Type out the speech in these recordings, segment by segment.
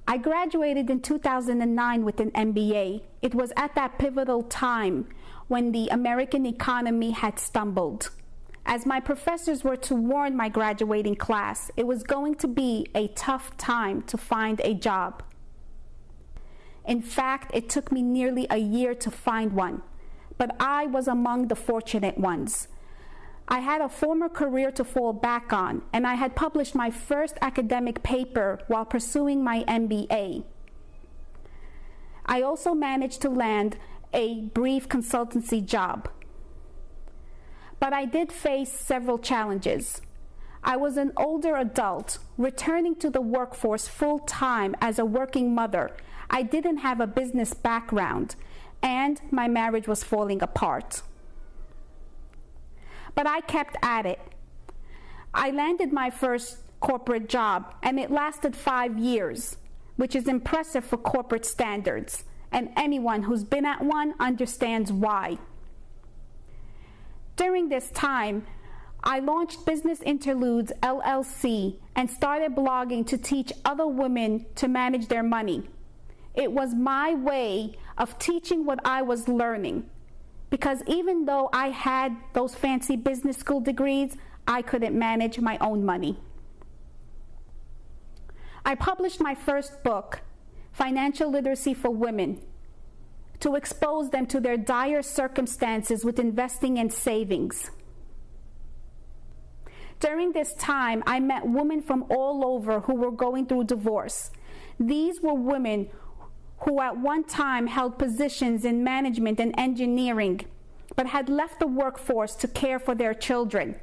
I graduated in 2009 with an MBA. It was at that pivotal time when the American economy had stumbled. As my professors were to warn my graduating class, it was going to be a tough time to find a job. In fact, it took me nearly a year to find one, but I was among the fortunate ones. I had a former career to fall back on, and I had published my first academic paper while pursuing my MBA. I also managed to land a brief consultancy job. But I did face several challenges. I was an older adult, returning to the workforce full-time as a working mother. I didn't have a business background, and my marriage was falling apart. But I kept at it. I landed my first corporate job, and it lasted 5 years, which is impressive for corporate standards, and anyone who's been at one understands why. During this time, I launched Business Interludes LLC and started blogging to teach other women to manage their money. It was my way of teaching what I was learning, because even though I had those fancy business school degrees, I couldn't manage my own money. I published my first book, Financial Literacy for Women, to expose them to their dire circumstances with investing and savings. During this time, I met women from all over who were going through divorce. These were women who at one time held positions in management and engineering, but had left the workforce to care for their children.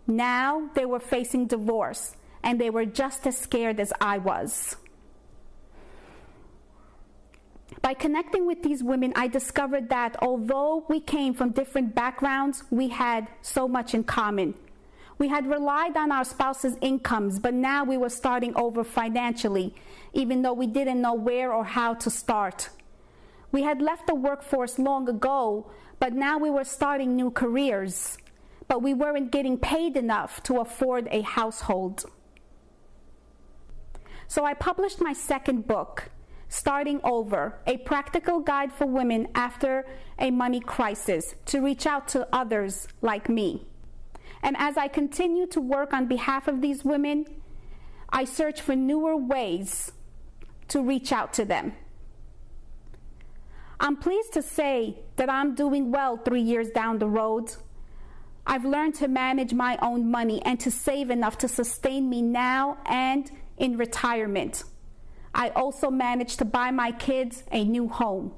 Now they were facing divorce, and they were just as scared as I was. By connecting with these women, I discovered that although we came from different backgrounds, we had so much in common. We had relied on our spouses' incomes, but now we were starting over financially, even though we didn't know where or how to start. We had left the workforce long ago, but now we were starting new careers, but we weren't getting paid enough to afford a household. So I published my second book, Starting Over, a practical guide for women after a money crisis to reach out to others like me. And as I continue to work on behalf of these women, I search for newer ways to reach out to them. I'm pleased to say that I'm doing well 3 years down the road. I've learned to manage my own money and to save enough to sustain me now and in retirement. I also managed to buy my kids a new home.